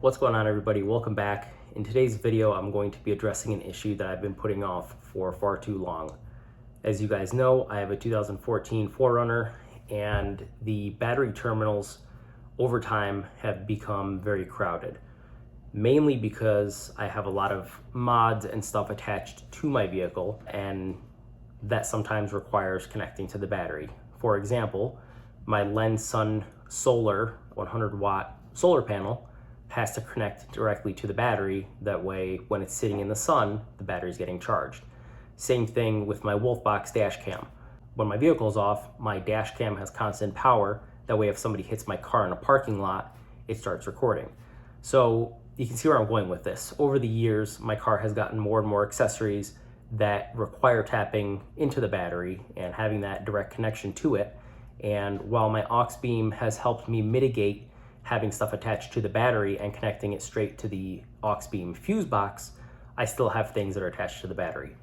What's going on, everybody? Welcome back. In today's video, I'm going to be addressing an issue that I've been putting off for far too long. As you guys know, I have a 2014 4Runner, and the battery terminals over time have become very crowded, mainly because I have a lot of mods and stuff attached to my vehicle, and that sometimes requires connecting to the battery. For example, my Lens Sun Solar 100-watt solar panel has to connect directly to the battery. That way, when it's sitting in the sun, the battery's getting charged. Same thing with my Wolfbox dash cam. When my vehicle's off, my dash cam has constant power. That way, if somebody hits my car in a parking lot, it starts recording. So you can see where I'm going with this. Over the years, my car has gotten more and more accessories that require tapping into the battery and having that direct connection to it. And while my aux beam has helped me mitigate having stuff attached to the battery and connecting it straight to the aux beam fuse box, I still have things that are attached to the battery.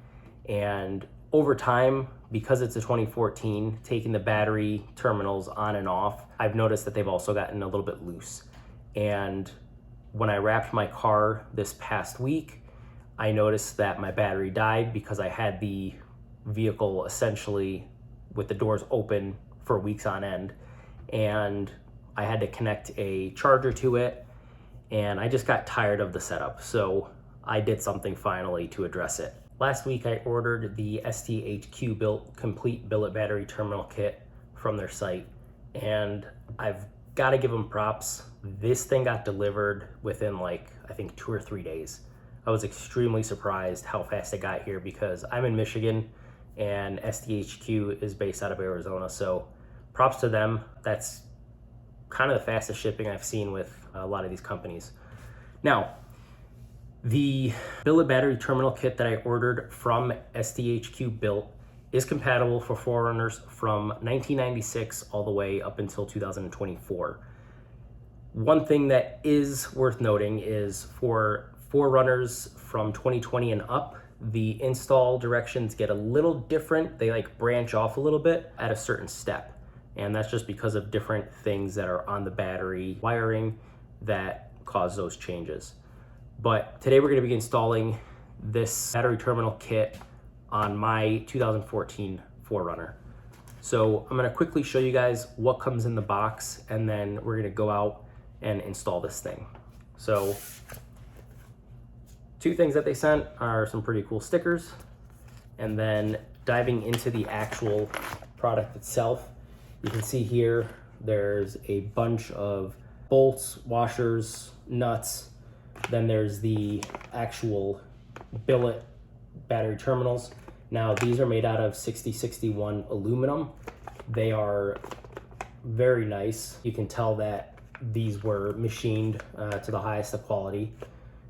And over time, because it's a 2014, taking the battery terminals on and off, I've noticed that they've also gotten a little bit loose. And when I wrapped my car this past week, I noticed that my battery died because I had the vehicle essentially with the doors open for weeks on end. And I had to connect a charger to it, and I just got tired of the setup. So I did something finally to address it. Last week, I ordered the SDHQ built complete billet battery terminal kit from their site, and I've got to give them props. This thing got delivered within I think 2 or 3 days. I was extremely surprised how fast it got here because I'm in Michigan and SDHQ is based out of Arizona. So props to them. That's kind of the fastest shipping I've seen with a lot of these companies. Now, the billet battery terminal kit that I ordered from SDHQ Built is compatible for 4Runners from 1996 all the way up until 2024. One thing that is worth noting is for 4Runners from 2020 and up, the install directions get a little different. They branch off a little bit at a certain step. And that's just because of different things that are on the battery wiring that cause those changes. But today we're going to be installing this battery terminal kit on my 2014 4Runner. So I'm going to quickly show you guys what comes in the box, and then we're going to go out and install this thing. So two things that they sent are some pretty cool stickers, and then diving into the actual product itself, you can see here there's a bunch of bolts, washers, nuts. Then there's the actual billet battery terminals. Now these are made out of 6061 aluminum. They are very nice. You can tell that these were machined to the highest of quality.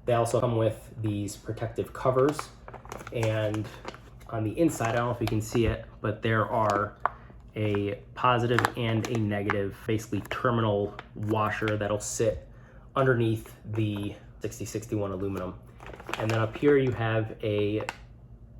They also come with these protective covers, and on the inside, I don't know if you can see it, but there are a positive and a negative, basically terminal washer that'll sit underneath the 6061 aluminum. And then up here you have a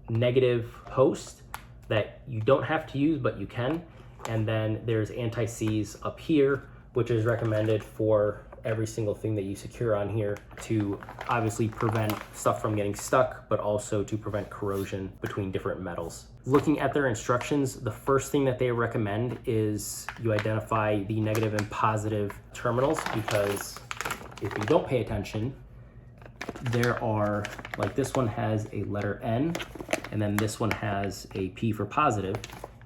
negative post that you don't have to use, but you can. And then there's anti-seize up here, which is recommended for every single thing that you secure on here to obviously prevent stuff from getting stuck, but also to prevent corrosion between different metals. Looking at their instructions, the first thing that they recommend is you identify the negative and positive terminals, because if you don't pay attention, there are, this one has a letter N, and then this one has a P for positive.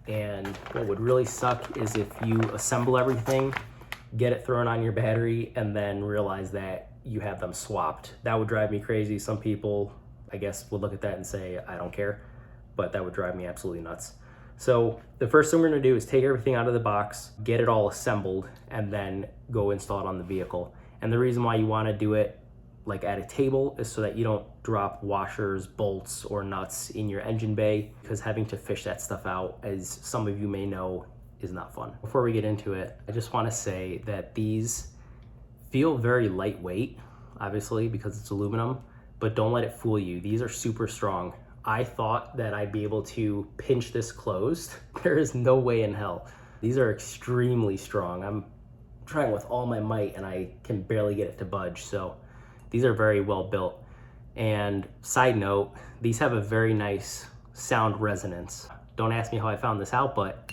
And what would really suck is if you assemble everything, get it thrown on your battery, and then realize that you have them swapped. That would drive me crazy. Some people, I guess, would look at that and say, I don't care, but that would drive me absolutely nuts. So the first thing we're gonna do is take everything out of the box, get it all assembled, and then go install it on the vehicle. And the reason why you wanna do it at a table is so that you don't drop washers, bolts, or nuts in your engine bay, because having to fish that stuff out, as some of you may know, is not fun. Before we get into it, I just want to say that these feel very lightweight, obviously because it's aluminum, but don't let it fool you. These are super strong. I thought that I'd be able to pinch this closed. There is no way in hell. These are extremely strong. I'm trying with all my might and I can barely get it to budge. So These are very well built. And side note, these have a very nice sound resonance. Don't ask me how I found this out, but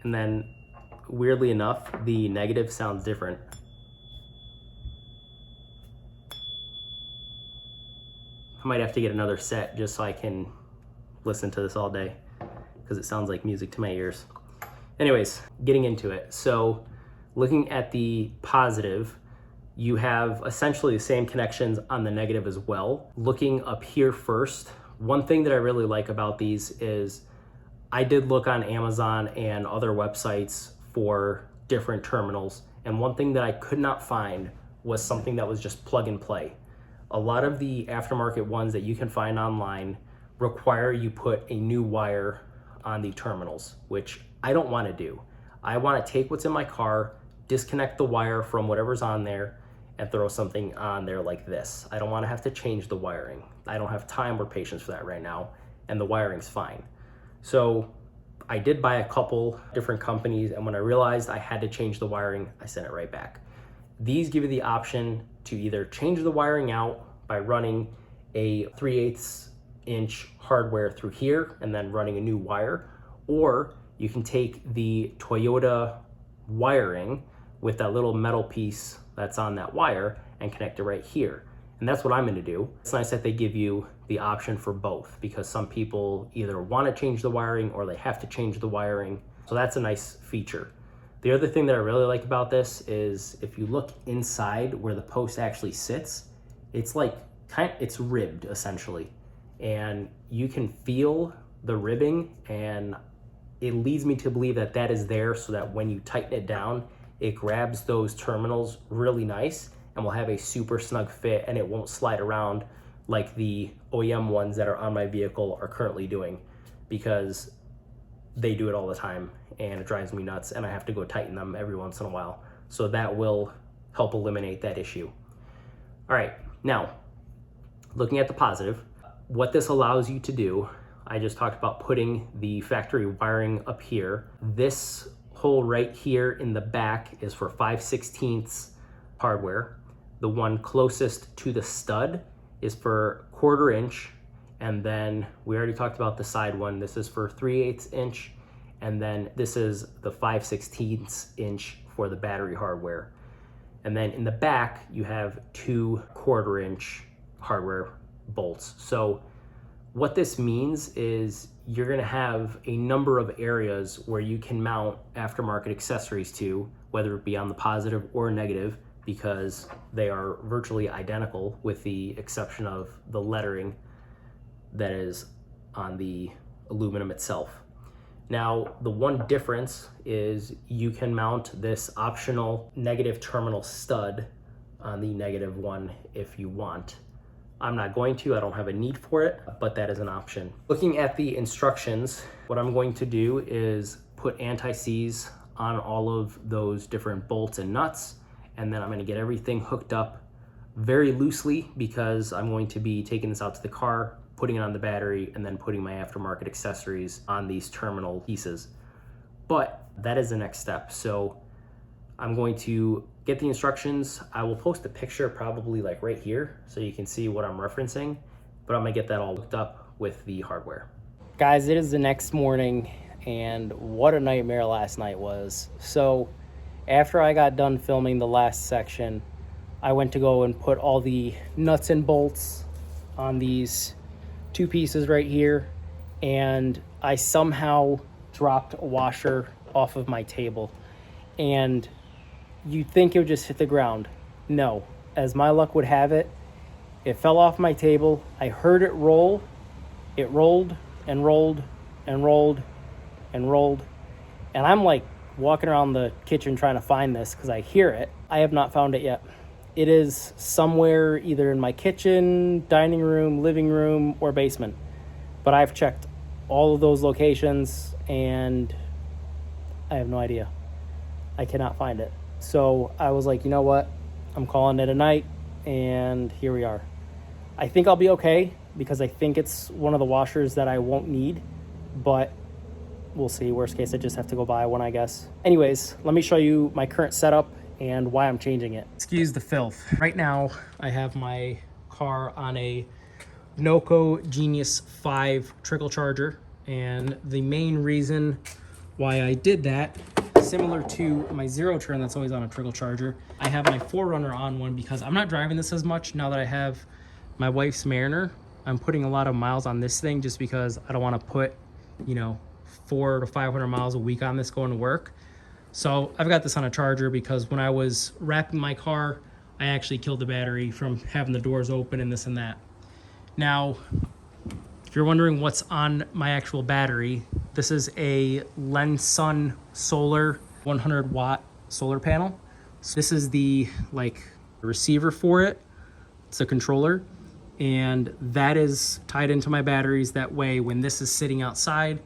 and then weirdly enough, the negative sounds different. I might have to get another set just so I can listen to this all day, because it sounds like music to my ears. Anyways, getting into it. So looking at the positive, you have essentially the same connections on the negative as well. Looking up here first, one thing that I really like about these is I did look on Amazon and other websites for different terminals, and one thing that I could not find was something that was just plug and play. A lot of the aftermarket ones that you can find online require you put a new wire on the terminals, which I don't want to do. I want to take what's in my car, disconnect the wire from whatever's on there, and throw something on there like this. I don't want to have to change the wiring. I don't have time or patience for that right now, and the wiring's fine. So I did buy a couple different companies, and when I realized I had to change the wiring, I sent it right back. These give you the option to either change the wiring out by running a 3/8 inch hardware through here and then running a new wire, or you can take the Toyota wiring with that little metal piece that's on that wire and connect it right here. And that's what I'm gonna do. It's nice that they give you the option for both, because some people either wanna change the wiring or they have to change the wiring. So that's a nice feature. The other thing that I really like about this is if you look inside where the post actually sits, it's like it's ribbed essentially. And you can feel the ribbing, and it leads me to believe that that is there so that when you tighten it down, it grabs those terminals really nice and will have a super snug fit, and it won't slide around like the OEM ones that are on my vehicle are currently doing, because they do it all the time and it drives me nuts, and I have to go tighten them every once in a while. So that will help eliminate that issue. All right, now looking at the positive, what this allows you to do, I just talked about putting the factory wiring up here. This hole right here in the back is for 5/16 hardware. The one closest to the stud is for 1/4 inch. And then we already talked about the side one. This is for 3/8 inch. And then this is the 5/16 inch for the battery hardware. And then in the back, you have 2 1/4 inch hardware bolts. So what this means is you're gonna have a number of areas where you can mount aftermarket accessories to, whether it be on the positive or negative, because they are virtually identical with the exception of the lettering that is on the aluminum itself. Now, the one difference is you can mount this optional negative terminal stud on the negative one if you want. I'm not going to, I don't have a need for it, but that is an option. Looking at the instructions, what I'm going to do is put anti-seize on all of those different bolts and nuts, and then I'm gonna get everything hooked up very loosely, because I'm going to be taking this out to the car, putting it on the battery, and then putting my aftermarket accessories on these terminal pieces. But that is the next step. So I'm going to get the instructions. I will post a picture probably like right here so you can see what I'm referencing, but I'm gonna get that all hooked up with the hardware. Guys, it is the next morning, and what a nightmare last night was. So after I got done filming the last section, I went to go and put all the nuts and bolts on these 2 pieces right here, and I somehow dropped a washer off of my table. And you'd think it would just hit the ground. No, as my luck would have it, it fell off my table. I heard it roll. It rolled and rolled and rolled and rolled. And I'm like walking around the kitchen trying to find this because I hear it. I have not found it yet. It is somewhere either in my kitchen, dining room, living room, or basement. But I've checked all of those locations and I have no idea. I cannot find it. So I was like, you know what? I'm calling it a night, and here we are. I think I'll be okay because I think it's one of the washers that I won't need, but we'll see. Worst case, I just have to go buy one, I guess. Anyways, let me show you my current setup and why I'm changing it. Excuse the filth. Right now, I have my car on a Noco Genius 5 trickle charger, and the main reason why I did that, similar to my zero turn that's always on a trickle charger, I have my 4Runner on one because I'm not driving this as much now that I have my wife's Mariner. I'm putting a lot of miles on this thing just because I don't want to put, you know, 400 to 500 miles a week on this going to work. So I've got this on a charger because when I was wrapping my car, I actually killed the battery from having the doors open and this and that. Now, if you're wondering what's on my actual battery, this is a Lensun Solar 100 watt solar panel. So this is the receiver for it. It's a controller, and that is tied into my batteries. That way, when this is sitting outside,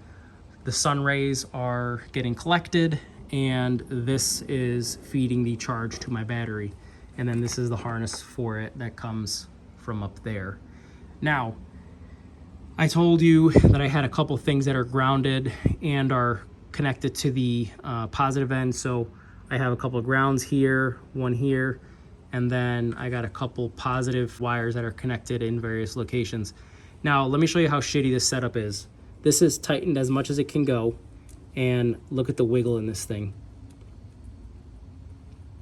the sun rays are getting collected, and this is feeding the charge to my battery. And then this is the harness for it that comes from up there. Now, I told you that I had a couple things that are grounded and are connected to the positive end. So I have a couple of grounds here, one here, and then I got a couple positive wires that are connected in various locations. Now, let me show you how shitty this setup is. This is tightened as much as it can go, and look at the wiggle in this thing.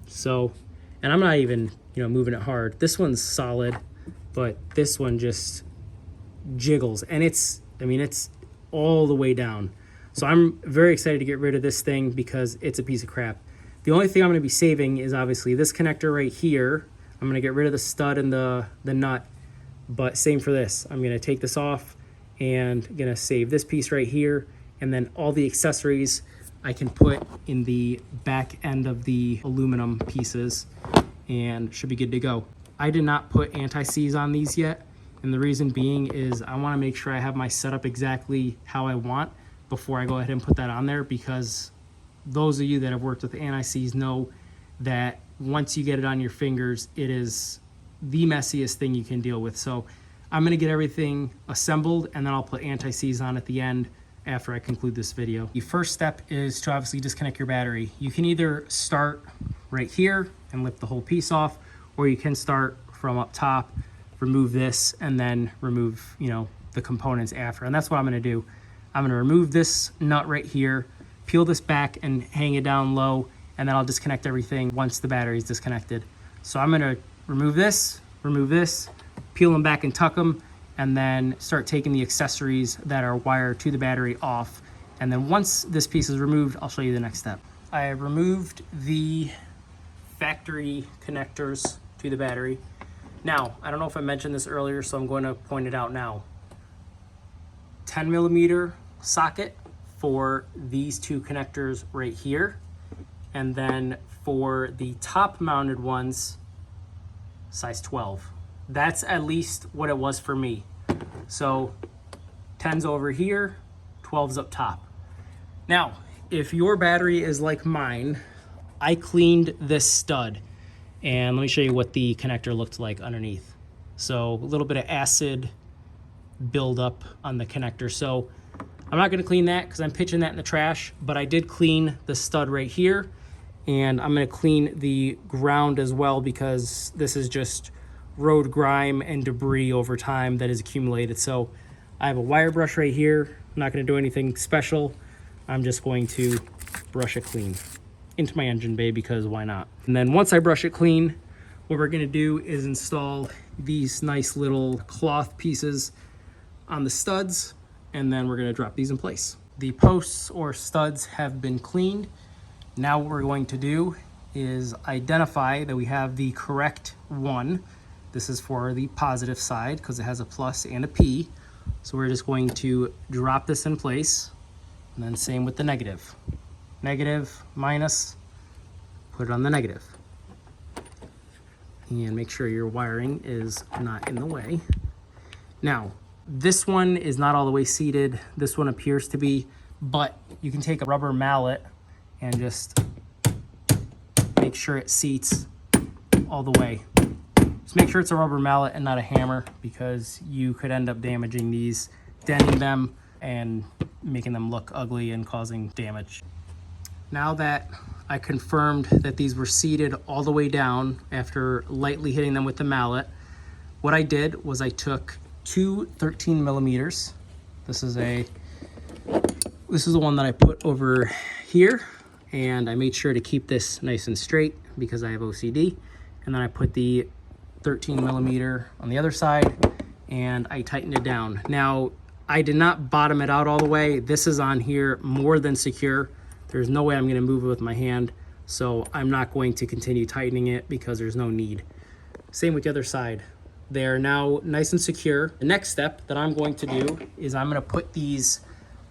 So, and I'm not even, moving it hard. This one's solid, but this one just jiggles, and it's all the way down. So I'm very excited to get rid of this thing because it's a piece of crap. The only thing I'm going to be saving is obviously this connector right here. I'm going to get rid of the stud and the nut, but same for this. I'm going to take this off and going to save this piece right here, and then all the accessories I can put in the back end of the aluminum pieces and should be good to go. I did not put anti-seize on these yet, and the reason being is I want to make sure I have my setup exactly how I want before I go ahead and put that on there, because those of you that have worked with anti-seize know that once you get it on your fingers, it is the messiest thing you can deal with. So I'm going to get everything assembled, and then I'll put anti-seize on at the end after I conclude this video. The first step is to obviously disconnect your battery. You can either start right here and lift the whole piece off, or you can start from up top, remove this, and then remove, the components after. And that's what I'm going to do. I'm going to remove this nut right here, peel this back and hang it down low, and then I'll disconnect everything once the battery is disconnected. So I'm going to remove this, peel them back and tuck them, and then start taking the accessories that are wired to the battery off. And then once this piece is removed, I'll show you the next step. I have removed the factory connectors to the battery. Now, I don't know if I mentioned this earlier, so I'm going to point it out now. 10 millimeter socket for these two connectors right here. And then for the top mounted ones, size 12. That's at least what it was for me. So 10's over here, 12's up top. Now, if your battery is like mine, I cleaned this stud, and let me show you what the connector looked like underneath. So a little bit of acid buildup on the connector. So I'm not going to clean that because I'm pitching that in the trash, but I did clean the stud right here, and I'm going to clean the ground as well because this is just road grime and debris over time that is accumulated. So I have a wire brush right here. I'm not going to do anything special. I'm just going to brush it clean into my engine bay because why not? And then once I brush it clean, what we're going to do is install these nice little cloth pieces on the studs, and then we're going to drop these in place. The posts or studs have been cleaned. Now what we're going to do is identify that we have the correct one. This is for the positive side because it has a plus and a P. So we're just going to drop this in place, and then same with the negative. Negative, minus, put it on the negative. And make sure your wiring is not in the way. Now, this one is not all the way seated. This one appears to be, but you can take a rubber mallet and just make sure it seats all the way. Just make sure it's a rubber mallet and not a hammer, because you could end up damaging these, denting them, and making them look ugly and causing damage. Now that I confirmed that these were seated all the way down after lightly hitting them with the mallet, what I did was I took two 13 millimeters. This is the one that I put over here, and I made sure to keep this nice and straight because I have OCD. And then I put the 13 millimeter on the other side and I tightened it down. Now, I did not bottom it out all the way. This is on here more than secure. There's no way I'm gonna move it with my hand, so I'm not going to continue tightening it because there's no need. Same with the other side. They are now nice and secure. The next step that I'm going to do is I'm gonna put these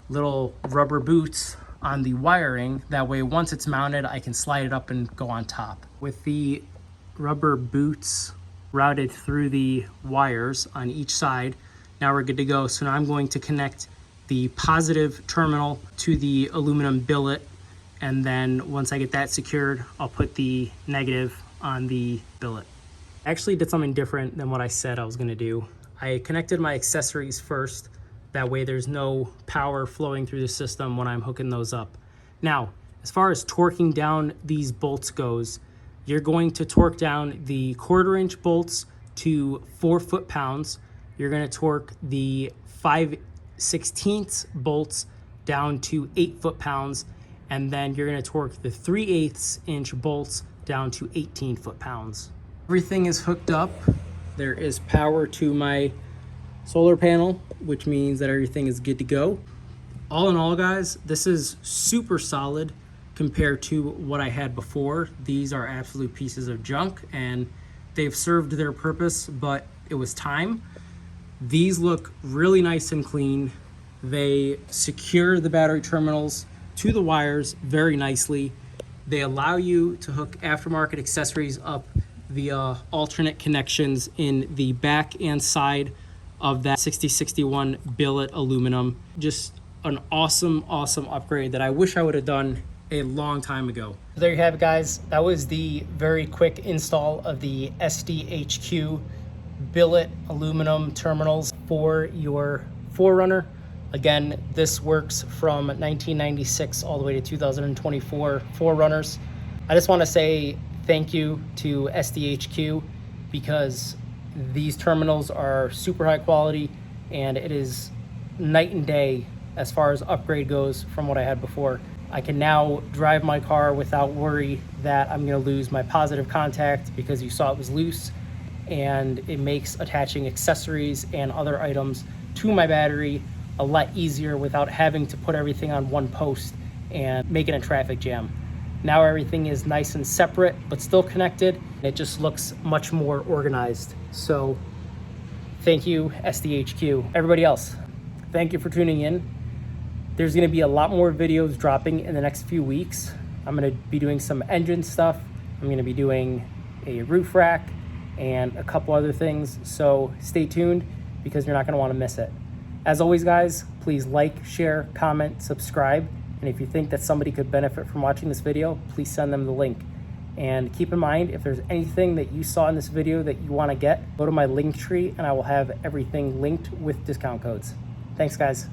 little rubber boots on the wiring. That way, once it's mounted, I can slide it up and go on top. With the rubber boots routed through the wires on each side, now we're good to go. So now I'm going to connect the positive terminal to the aluminum billet, and then once I get that secured, I'll put the negative on the billet. I actually did something different than what I said I was gonna do. I connected my accessories first. That way there's no power flowing through the system when I'm hooking those up. Now, as far as torquing down these bolts goes, you're going to torque down the 1/4-inch bolts to 4 foot-pounds. You're gonna torque the 5/16 bolts down to 8 foot-pounds, and then you're gonna torque the 3/8-inch bolts down to 18 foot-pounds. Everything is hooked up. There is power to my solar panel, which means that everything is good to go. All in all, guys, this is super solid compared to what I had before. These are absolute pieces of junk and they've served their purpose, but it was time. These look really nice and clean. They secure the battery terminals to the wires very nicely. They allow you to hook aftermarket accessories up via alternate connections in the back and side of that 6061 billet aluminum. Just an awesome upgrade that I wish I would have done a long time ago. So there you have it, guys. That was the very quick install of the SDHQ billet aluminum terminals for your 4Runner. Again, this works from 1996 all the way to 2024 4Runners. I just want to say thank you to SDHQ because these terminals are super high quality and it is night and day as far as upgrade goes from what I had before. I can now drive my car without worry that I'm gonna lose my positive contact because you saw it was loose, and it makes attaching accessories and other items to my battery a lot easier without having to put everything on one post and making a traffic jam. Now everything is nice and separate but still connected. It just looks much more organized. So thank you, SDHQ. Everybody else, thank you for tuning in. There's gonna be a lot more videos dropping in the next few weeks. I'm gonna be doing some engine stuff. I'm gonna be doing a roof rack and a couple other things. So stay tuned because you're not gonna wanna miss it. As always, guys, please like, share, comment, subscribe. And if you think that somebody could benefit from watching this video, please send them the link. And keep in mind, if there's anything that you saw in this video that you wanna get, go to my link tree and I will have everything linked with discount codes. Thanks, guys.